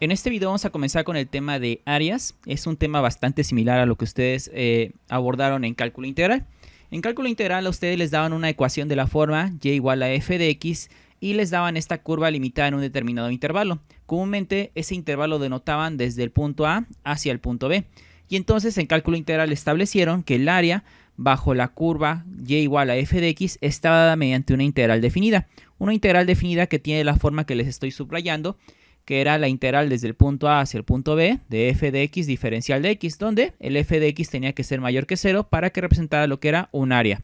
En este video vamos a comenzar con el tema de áreas. Es un tema bastante similar a lo que ustedes abordaron en cálculo integral. En cálculo integral a ustedes les daban una ecuación de la forma y igual a f de x y les daban esta curva limitada en un determinado intervalo. Comúnmente ese intervalo denotaban desde el punto A hacia el punto B. Y entonces en cálculo integral establecieron que el área bajo la curva y igual a f de x está dada mediante una integral definida. Una integral definida que tiene la forma que les estoy subrayando, que era la integral desde el punto A hacia el punto B de f de x diferencial de x, donde el f de x tenía que ser mayor que 0 para que representara lo que era un área.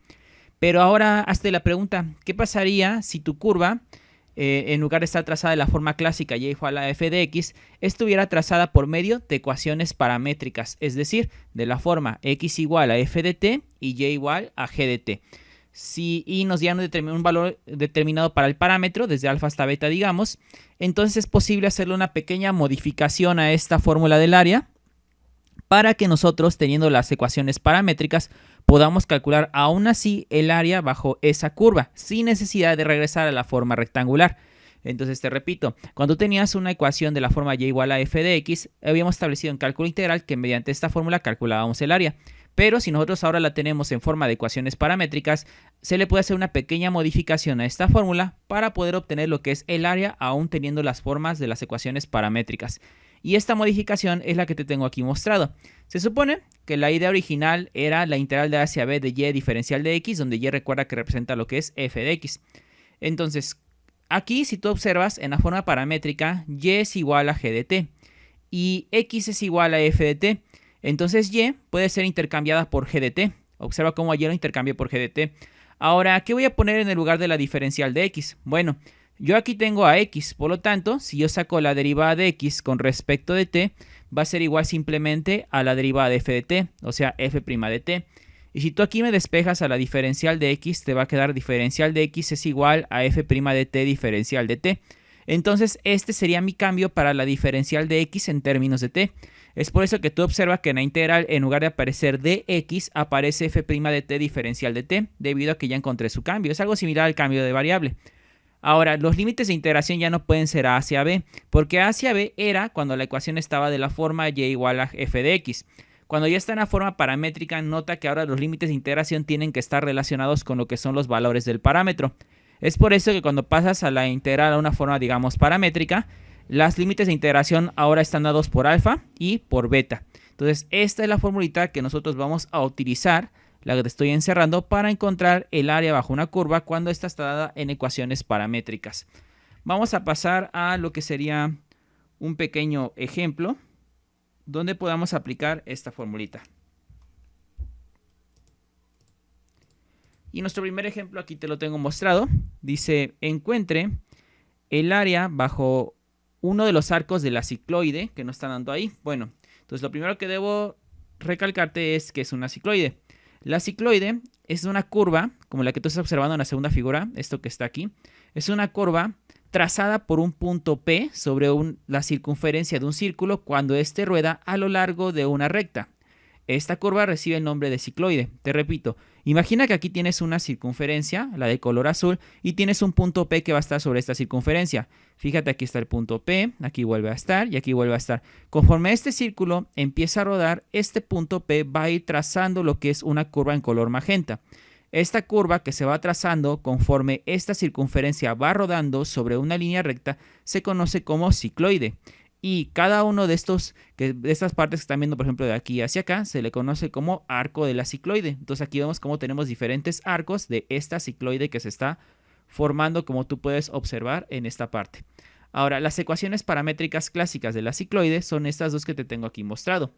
Pero ahora hazte la pregunta, ¿qué pasaría si tu curva, en lugar de estar trazada de la forma clásica y igual a f de x, estuviera trazada por medio de ecuaciones paramétricas, es decir, de la forma x igual a f de t y y igual a g de t? Si y nos dieran un valor determinado para el parámetro, desde alfa hasta beta, digamos, entonces es posible hacerle una pequeña modificación a esta fórmula del área para que nosotros, teniendo las ecuaciones paramétricas, podamos calcular aún así el área bajo esa curva, sin necesidad de regresar a la forma rectangular. Entonces te repito, cuando tenías una ecuación de la forma y igual a f de x, habíamos establecido en cálculo integral que mediante esta fórmula calculábamos el área. Pero si nosotros ahora la tenemos en forma de ecuaciones paramétricas, se le puede hacer una pequeña modificación a esta fórmula para poder obtener lo que es el área aún teniendo las formas de las ecuaciones paramétricas. Y esta modificación es la que te tengo aquí mostrado. Se supone que la idea original era la integral de a hacia b de y diferencial de x, donde y recuerda que representa lo que es f de x. Entonces, aquí si tú observas en la forma paramétrica, y es igual a g de t y x es igual a f de t. Entonces y puede ser intercambiada por g de t. Observa cómo ayer lo intercambié por g de t. Ahora, ¿qué voy a poner en el lugar de la diferencial de x? Bueno, yo aquí tengo a x, por lo tanto, si yo saco la derivada de x con respecto de t, va a ser igual simplemente a la derivada de f de t, o sea, f' de t. Y si tú aquí me despejas a la diferencial de x, te va a quedar diferencial de x es igual a f' de t diferencial de t. Entonces, este sería mi cambio para la diferencial de x en términos de t. Es por eso que tú observas que en la integral, en lugar de aparecer dx, aparece f' de t diferencial de t, debido a que ya encontré su cambio. Es algo similar al cambio de variable. Ahora, los límites de integración ya no pueden ser a hacia b, porque a hacia b era cuando la ecuación estaba de la forma y igual a f de x. Cuando ya está en la forma paramétrica, nota que ahora los límites de integración tienen que estar relacionados con lo que son los valores del parámetro. Es por eso que cuando pasas a la integral a una forma, digamos, paramétrica, los límites de integración ahora están dados por alfa y por beta. Entonces, esta es la formulita que nosotros vamos a utilizar, la que te estoy encerrando, para encontrar el área bajo una curva cuando esta está dada en ecuaciones paramétricas. Vamos a pasar a lo que sería un pequeño ejemplo donde podamos aplicar esta formulita. Y nuestro primer ejemplo aquí te lo tengo mostrado. Dice, encuentre el área bajo uno de los arcos de la cicloide que nos están dando ahí. Bueno, entonces lo primero que debo recalcarte es que es una cicloide. La cicloide es una curva, como la que tú estás observando en la segunda figura, esto que está aquí. Es una curva trazada por un punto P sobre la circunferencia de un círculo cuando éste rueda a lo largo de una recta. Esta curva recibe el nombre de cicloide. Te repito, imagina que aquí tienes una circunferencia, la de color azul, y tienes un punto P que va a estar sobre esta circunferencia. Fíjate, aquí está el punto P, aquí vuelve a estar y aquí vuelve a estar. Conforme este círculo empieza a rodar, este punto P va a ir trazando lo que es una curva en color magenta. Esta curva que se va trazando conforme esta circunferencia va rodando sobre una línea recta se conoce como cicloide. Y cada uno de estas partes que están viendo, por ejemplo, de aquí hacia acá, se le conoce como arco de la cicloide. Entonces aquí vemos cómo tenemos diferentes arcos de esta cicloide que se está formando, como tú puedes observar en esta parte. Ahora, las ecuaciones paramétricas clásicas de la cicloide son estas dos que te tengo aquí mostrado.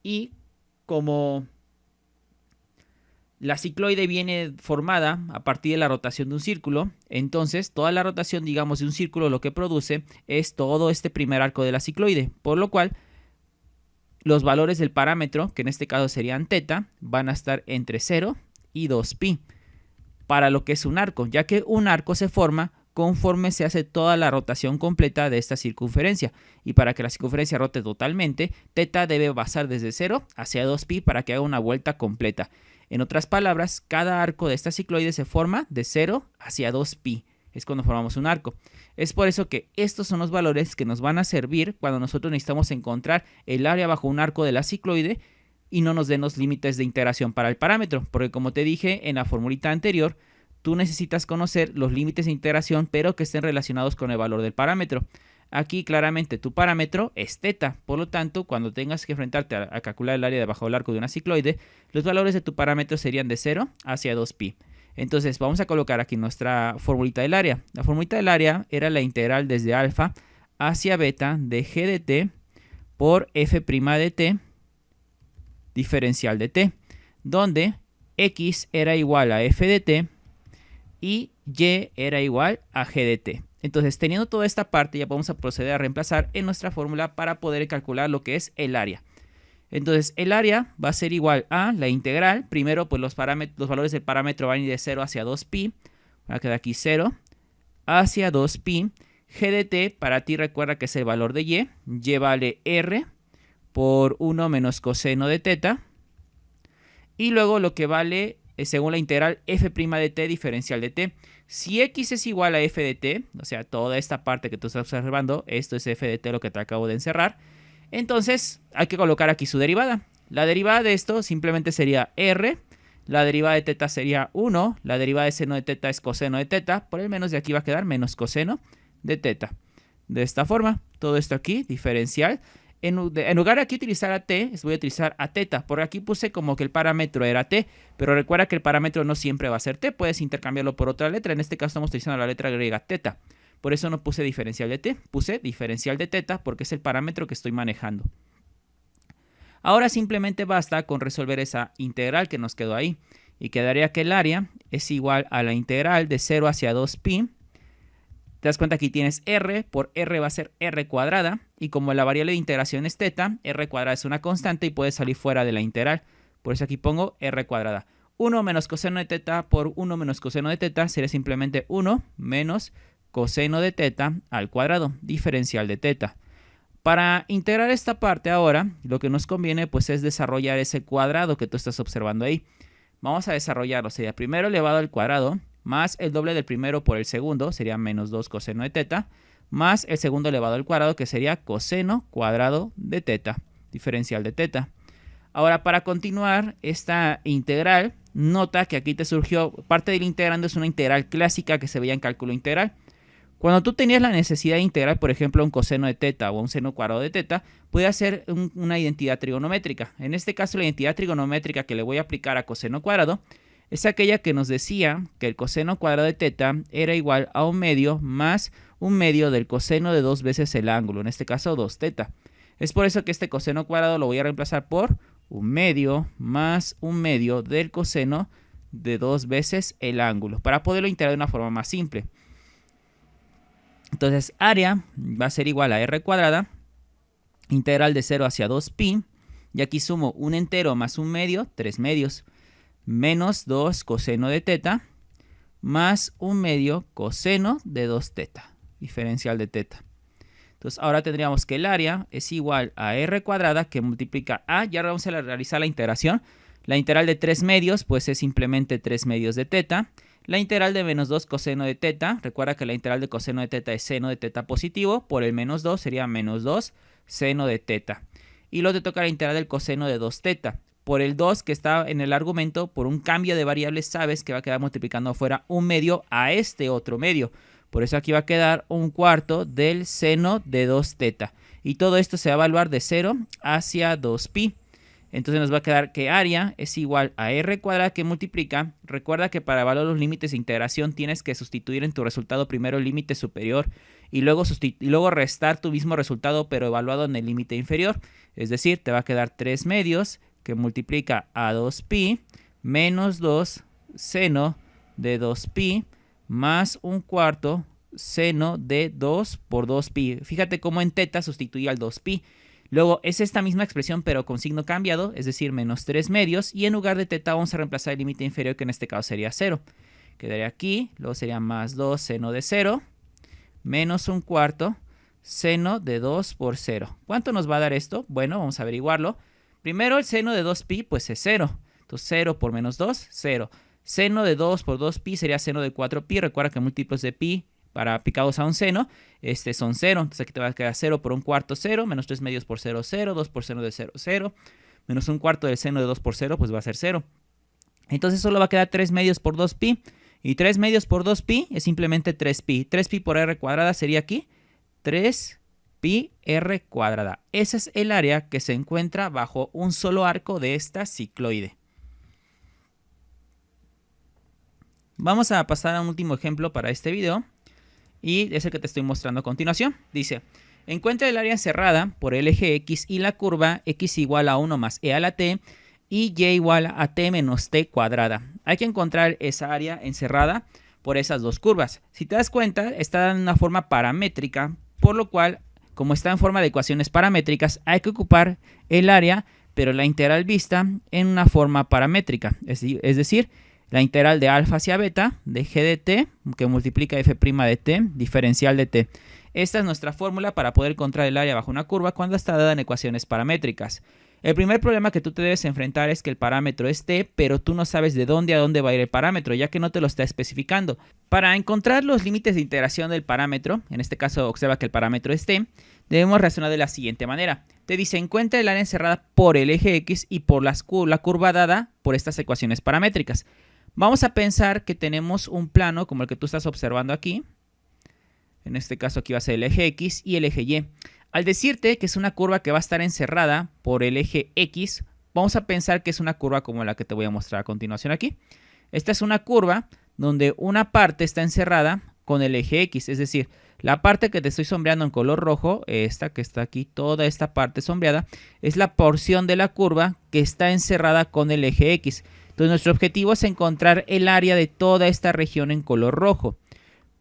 Y como la cicloide viene formada a partir de la rotación de un círculo, entonces toda la rotación, digamos, de un círculo lo que produce es todo este primer arco de la cicloide, por lo cual los valores del parámetro, que en este caso serían θ, van a estar entre 0 y 2pi para lo que es un arco, ya que un arco se forma conforme se hace toda la rotación completa de esta circunferencia. Y para que la circunferencia rote totalmente, θ debe pasar desde 0 hacia 2pi para que haga una vuelta completa. En otras palabras, cada arco de esta cicloide se forma de 0 hacia 2pi. es cuando formamos un arco. Es por eso que estos son los valores que nos van a servir cuando nosotros necesitamos encontrar el área bajo un arco de la cicloide y no nos den los límites de integración para el parámetro, porque como te dije en la formulita anterior, tú necesitas conocer los límites de integración, pero que estén relacionados con el valor del parámetro. Aquí claramente tu parámetro es teta, por lo tanto, cuando tengas que enfrentarte a calcular el área debajo del arco de una cicloide, los valores de tu parámetro serían de 0 hacia 2pi. Entonces vamos a colocar aquí nuestra formulita del área. La formulita del área era la integral desde alfa hacia beta de g de t por f' de t diferencial de t, donde x era igual a f de t y y era igual a g de t. Entonces, teniendo toda esta parte, ya vamos a proceder a reemplazar en nuestra fórmula para poder calcular lo que es el área. Entonces, el área va a ser igual a la integral. Primero, pues los valores del parámetro van a ir de 0 hacia 2pi. Va a quedar aquí 0 hacia 2pi. G de t, para ti recuerda que es el valor de y. Y vale r por 1 menos coseno de teta. Y luego lo que vale, según la integral, f' de t diferencial de t. Si x es igual a f de t, o sea, toda esta parte que tú estás observando, esto es f de t, lo que te acabo de encerrar, entonces hay que colocar aquí su derivada. La derivada de esto simplemente sería r, la derivada de teta sería 1, la derivada de seno de teta es coseno de teta, por el menos de aquí va a quedar menos coseno de teta. De esta forma, todo esto aquí, diferencial. En lugar de aquí utilizar a t, voy a utilizar a teta. Por aquí puse como que el parámetro era t, pero recuerda que el parámetro no siempre va a ser t. Puedes intercambiarlo por otra letra. En este caso estamos utilizando la letra griega teta. Por eso no puse diferencial de t, puse diferencial de teta porque es el parámetro que estoy manejando. Ahora simplemente basta con resolver esa integral que nos quedó ahí. Y quedaría que el área es igual a la integral de 0 hacia 2pi. Te das cuenta que aquí tienes r, por r va a ser r cuadrada, y como la variable de integración es teta, r cuadrada es una constante y puede salir fuera de la integral. Por eso aquí pongo r cuadrada. 1 menos coseno de teta por 1 menos coseno de teta sería simplemente 1 menos coseno de teta al cuadrado, diferencial de teta. Para integrar esta parte ahora, lo que nos conviene pues es desarrollar ese cuadrado que tú estás observando ahí. Vamos a desarrollarlo, sería primero elevado al cuadrado, más el doble del primero por el segundo, sería menos 2 coseno de teta, más el segundo elevado al cuadrado, que sería coseno cuadrado de teta, diferencial de teta. Ahora, para continuar esta integral, nota que aquí te surgió, parte del integrando es una integral clásica que se veía en cálculo integral. Cuando tú tenías la necesidad de integrar, por ejemplo, un coseno de teta o un seno cuadrado de teta, podía ser una identidad trigonométrica. En este caso, la identidad trigonométrica que le voy a aplicar a coseno cuadrado es aquella que nos decía que el coseno cuadrado de teta era igual a 1/2 más 1/2 del coseno de 2 veces el ángulo, en este caso 2 teta. Es por eso que este coseno cuadrado lo voy a reemplazar por 1/2 más 1/2 del coseno de 2 veces el ángulo, para poderlo integrar de una forma más simple. Entonces, área va a ser igual a r cuadrada, integral de 0 hacia 2pi, y aquí sumo un entero más 1/2, 3/2, menos 2 coseno de teta, más 1/2 coseno de 2 teta, diferencial de teta. Entonces, ahora tendríamos que el área es igual a r cuadrada que multiplica a, y ahora vamos a realizar la integración. La integral de 3/2, pues es simplemente 3/2 de teta. La integral de menos 2 coseno de teta, recuerda que la integral de coseno de teta es seno de teta positivo, por el menos 2 sería menos 2 seno de teta. Y luego te toca la integral del coseno de 2 teta. Por el 2 que está en el argumento, por un cambio de variables, sabes que va a quedar multiplicando afuera 1/2 a este otro medio. Por eso aquí va a quedar 1/4 del seno de 2 teta. Y todo esto se va a evaluar de 0 hacia 2pi. Entonces nos va a quedar que área es igual a r cuadrada que multiplica. Recuerda que para evaluar los límites de integración tienes que sustituir en tu resultado primero el límite superior y luego restar tu mismo resultado pero evaluado en el límite inferior. Es decir, te va a quedar 3/2 que multiplica a 2pi menos 2 seno de 2pi más 1/4 seno de 2 por 2pi. Fíjate cómo en teta sustituía al 2pi. Luego es esta misma expresión pero con signo cambiado, es decir, menos 3/2, y en lugar de teta vamos a reemplazar el límite inferior que en este caso sería 0. Quedaría aquí, luego sería más 2 seno de 0, menos 1/4 seno de 2 por 0. ¿Cuánto nos va a dar esto? Bueno, vamos a averiguarlo. Primero el seno de 2pi pues es 0, entonces 0 por menos 2, 0. Seno de 2 por 2pi sería seno de 4pi. Recuerda que múltiplos de pi para aplicados a un seno son 0. Entonces aquí te va a quedar 0 por un cuarto 0, menos 3 medios por 0, 0, 2 por seno de 0, 0, menos un cuarto del seno de 2 por 0, pues va a ser 0. Entonces solo va a quedar 3 medios por 2pi. Y 3 medios por 2pi es simplemente 3pi. 3pi por r cuadrada sería aquí 3pi r cuadrada. Ese es el área que se encuentra bajo un solo arco de esta cicloide. Vamos a pasar a un último ejemplo para este video. Y es el que te estoy mostrando a continuación. Dice, encuentra el área encerrada por el eje X y la curva X igual a 1 más e a la t y y igual a t menos t cuadrada. Hay que encontrar esa área encerrada por esas dos curvas. Si te das cuenta, está en una forma paramétrica, por lo cual, como está en forma de ecuaciones paramétricas, hay que ocupar el área, pero la integral vista en una forma paramétrica. Es decir, la integral de alfa hacia beta de g de t, que multiplica f' de t, diferencial de t. Esta es nuestra fórmula para poder encontrar el área bajo una curva cuando está dada en ecuaciones paramétricas. El primer problema que tú te debes enfrentar es que el parámetro es t, pero tú no sabes de dónde a dónde va a ir el parámetro, ya que no te lo está especificando. Para encontrar los límites de integración del parámetro, en este caso observa que el parámetro es t, debemos razonar de la siguiente manera. Te dice, encuentra el área encerrada por el eje X y por la curva dada por estas ecuaciones paramétricas. Vamos a pensar que tenemos un plano como el que tú estás observando aquí. En este caso aquí va a ser el eje X y el eje Y. Al decirte que es una curva que va a estar encerrada por el eje X, vamos a pensar que es una curva como la que te voy a mostrar a continuación aquí. Esta es una curva donde una parte está encerrada con el eje X, es decir, la parte que te estoy sombreando en color rojo, esta que está aquí, toda esta parte sombreada, es la porción de la curva que está encerrada con el eje X. Entonces nuestro objetivo es encontrar el área de toda esta región en color rojo.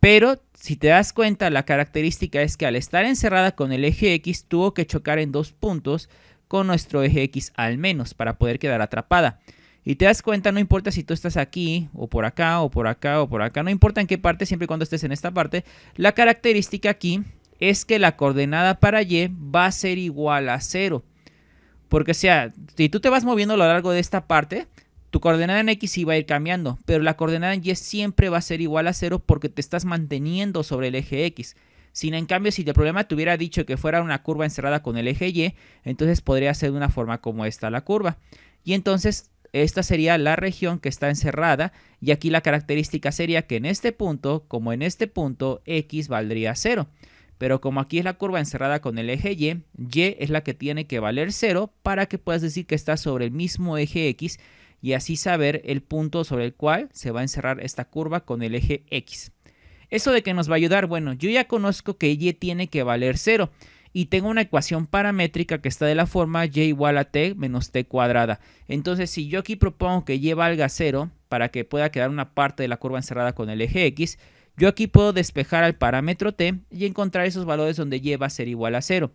Pero si te das cuenta, la característica es que al estar encerrada con el eje X, tuvo que chocar en dos puntos con nuestro eje X al menos para poder quedar atrapada. Y te das cuenta, no importa si tú estás aquí, o por acá, o por acá, o por acá, no importa en qué parte, siempre y cuando estés en esta parte, la característica aquí es que la coordenada para Y va a ser igual a 0. Porque, o sea, si tú te vas moviendo a lo largo de esta parte, tu coordenada en X sí va a ir cambiando, pero la coordenada en Y siempre va a ser igual a 0 porque te estás manteniendo sobre el eje X. Sin en cambio, si el problema te hubiera dicho que fuera una curva encerrada con el eje Y, entonces podría ser de una forma como esta la curva. Y entonces esta sería la región que está encerrada y aquí la característica sería que en este punto, como en este punto, X valdría 0. Pero como aquí es la curva encerrada con el eje Y, Y es la que tiene que valer 0 para que puedas decir que está sobre el mismo eje X y así saber el punto sobre el cual se va a encerrar esta curva con el eje X. ¿Eso de qué nos va a ayudar? Bueno, yo ya conozco que Y tiene que valer 0 y tengo una ecuación paramétrica que está de la forma Y igual a t menos t cuadrada. Entonces, si yo aquí propongo que Y valga 0 para que pueda quedar una parte de la curva encerrada con el eje X, yo aquí puedo despejar al parámetro t y encontrar esos valores donde Y va a ser igual a 0.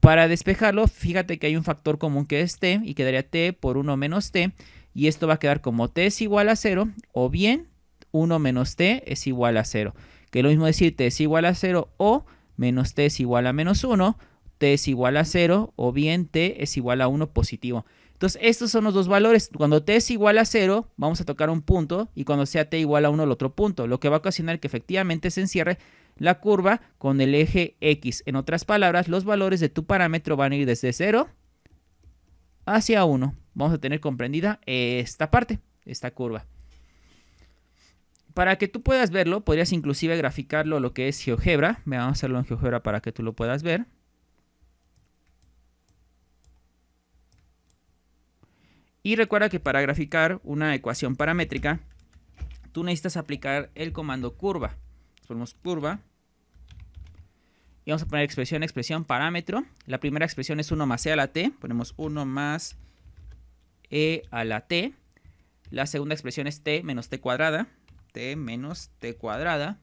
Para despejarlo, fíjate que hay un factor común que es t y quedaría t por 1 menos t y esto va a quedar como t es igual a 0 o bien 1 menos t es igual a 0. Que es lo mismo decir t es igual a 0 o menos t es igual a menos 1, t es igual a 0 o bien t es igual a 1 positivo. Entonces estos son los dos valores. Cuando t es igual a 0 vamos a tocar un punto y cuando sea t igual a 1 el otro punto. Lo que va a ocasionar que efectivamente se encierre la curva con el eje X. En otras palabras, los valores de tu parámetro van a ir desde 0 hacia 1. Vamos a tener comprendida esta parte, esta curva. Para que tú puedas verlo, podrías inclusive graficarlo lo que es GeoGebra. Vamos a hacerlo en GeoGebra para que tú lo puedas ver. Y recuerda que para graficar una ecuación paramétrica, tú necesitas aplicar el comando curva. Ponemos curva. Y vamos a poner expresión, parámetro. La primera expresión es 1 más e a la t. Ponemos 1 más e a la t. La segunda expresión es t menos t cuadrada. T menos t cuadrada.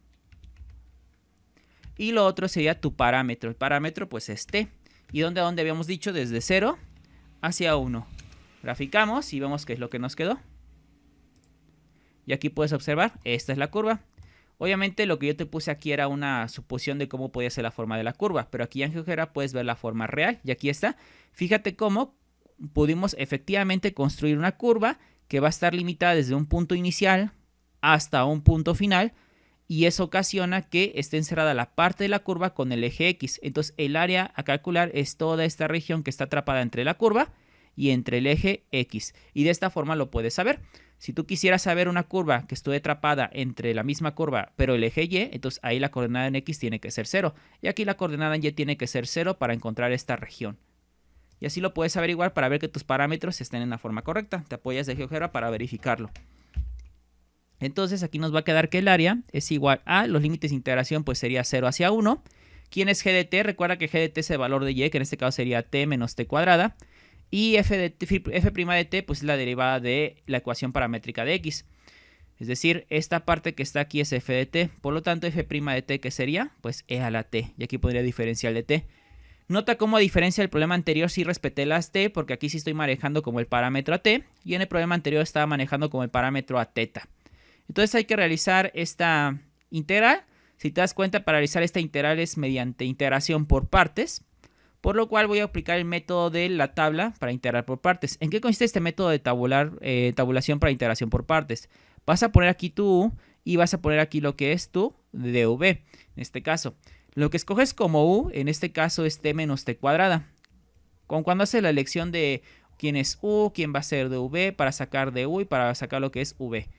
Y lo otro sería tu parámetro. El parámetro pues es t. ¿Y dónde habíamos dicho? Desde 0 hacia 1. Graficamos y vemos qué es lo que nos quedó. Y aquí puedes observar, esta es la curva. Obviamente lo que yo te puse aquí era una suposición de cómo podía ser la forma de la curva, pero aquí en GeoGebra puedes ver la forma real y aquí está. Fíjate cómo pudimos efectivamente construir una curva que va a estar limitada desde un punto inicial hasta un punto final, y eso ocasiona que esté encerrada la parte de la curva con el eje X. Entonces el área a calcular es toda esta región que está atrapada entre la curva y entre el eje X, y de esta forma lo puedes saber. Si tú quisieras saber una curva que esté atrapada entre la misma curva pero el eje Y, entonces ahí la coordenada en X tiene que ser 0, y aquí la coordenada en Y tiene que ser 0 para encontrar esta región. Y así lo puedes averiguar para ver que tus parámetros estén en la forma correcta. Te apoyas de GeoGebra para verificarlo. Entonces aquí nos va a quedar que el área es igual a los límites de integración, pues sería 0 hacia 1. ¿Quién es G de t? Recuerda que G de t es el valor de Y, que en este caso sería t menos t cuadrada. Y f' de t pues es la derivada de la ecuación paramétrica de X. Es decir, esta parte que está aquí es f de t. Por lo tanto, f' de t, ¿qué sería? Pues e a la t. Y aquí pondría diferencial de t. Nota cómo a diferencia del problema anterior sí respeté las t, porque aquí sí estoy manejando como el parámetro a t, y en el problema anterior estaba manejando como el parámetro a teta. Entonces hay que realizar esta integral. Si te das cuenta, para realizar esta integral es mediante integración por partes, por lo cual voy a aplicar el método de la tabla para integrar por partes. ¿En qué consiste este método de tabulación para integración por partes? Vas a poner aquí tu u y vas a poner aquí lo que es tu dv, en este caso. Lo que escoges como u, en este caso es t menos t cuadrada. Cuando haces la elección de quién es u, quién va a ser dv, para sacar du y para sacar lo que es v.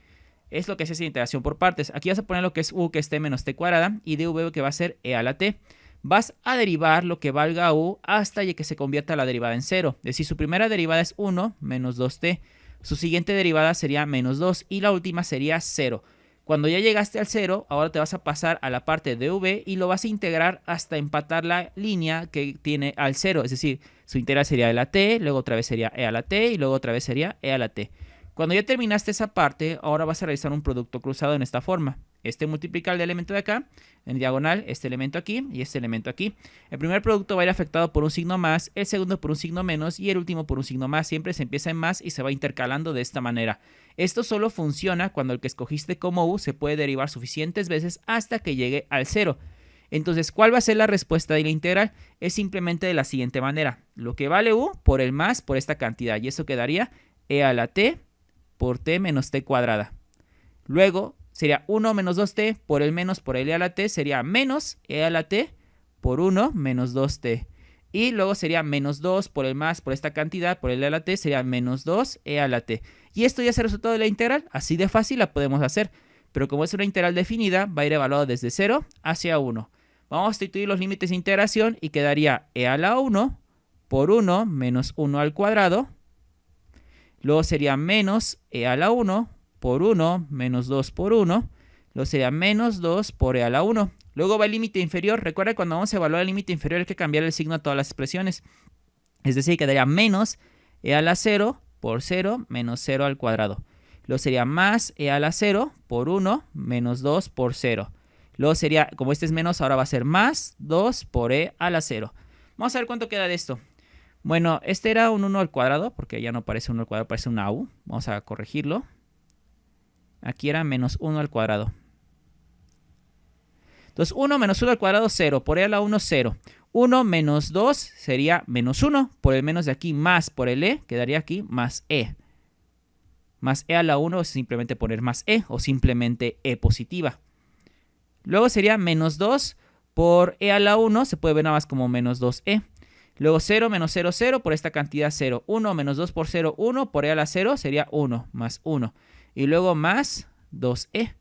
Es lo que es esa integración por partes. Aquí vas a poner lo que es u, que es t menos t cuadrada, y dv, que va a ser e a la t. Vas a derivar lo que valga u hasta que se convierta la derivada en 0. Es decir, su primera derivada es 1 menos 2t. Su siguiente derivada sería menos 2 y la última sería 0. Cuando ya llegaste al 0, ahora te vas a pasar a la parte de v y lo vas a integrar hasta empatar la línea que tiene al 0. Es decir, su integral sería e a la t, luego otra vez sería e a la t y luego otra vez sería e a la t. Cuando ya terminaste esa parte, ahora vas a realizar un producto cruzado en esta forma. Multiplicar el elemento de acá, en diagonal, este elemento aquí y este elemento aquí. El primer producto va a ir afectado por un signo más, el segundo por un signo menos y el último por un signo más. Siempre se empieza en más y se va intercalando de esta manera. Esto solo funciona cuando el que escogiste como u se puede derivar suficientes veces hasta que llegue al 0. Entonces, ¿cuál va a ser la respuesta de la integral? Es simplemente de la siguiente manera. Lo que vale u por el más por esta cantidad. Y eso quedaría e a la t por t menos t cuadrada. Luego sería 1 menos 2t por el menos por el e a la t, sería menos e a la t por 1 menos 2t. Y luego sería menos 2 por el más por esta cantidad, por el e a la t, sería menos 2 e a la t. Y esto ya es el resultado de la integral. Así de fácil la podemos hacer. Pero como es una integral definida, va a ir evaluado desde 0 hacia 1. Vamos a sustituir los límites de integración y quedaría e a la 1 por 1 menos 1 al cuadrado. Luego sería menos e a la 1 por 1 menos 2 por 1. Luego sería menos 2 por e a la 1. Luego va el límite inferior. Recuerda que cuando vamos a evaluar el límite inferior hay que cambiar el signo a todas las expresiones. Es decir, quedaría menos e a la 0 por 0 menos 0 al cuadrado. Luego sería más e a la 0 por 1 menos 2 por 0. Luego sería, como este es menos, ahora va a ser más 2 por e a la 0. Vamos a ver cuánto queda de esto. Bueno, este era un 1 al cuadrado, porque ya no parece 1 al cuadrado, parece una u. Vamos a corregirlo. Aquí era menos 1 al cuadrado. Entonces, 1 menos 1 al cuadrado, 0. Por e a la 1, 0. 1 menos 2 sería menos 1. Por el menos de aquí, más por el e, quedaría aquí más e. Más e a la 1 es simplemente poner más e, o simplemente e positiva. Luego sería menos 2 por e a la 1, se puede ver nada más como menos 2e. Luego 0 menos 0, 0, por esta cantidad 0. 1 menos 2 por 0, 1. Por e a la 0 sería 1 más 1. Y luego más 2e.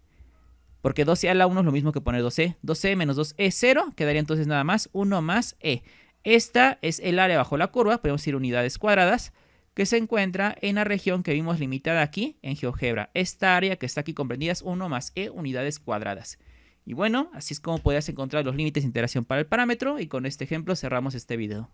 Porque 2e a la 1 es lo mismo que poner 2e. 2e menos 2e, 0. Quedaría entonces nada más 1 más e. Esta es el área bajo la curva, podemos decir unidades cuadradas, que se encuentra en la región que vimos limitada aquí en GeoGebra. Esta área que está aquí comprendida es 1 más e unidades cuadradas. Y bueno, así es como podrías encontrar los límites de integración para el parámetro, y con este ejemplo cerramos este video.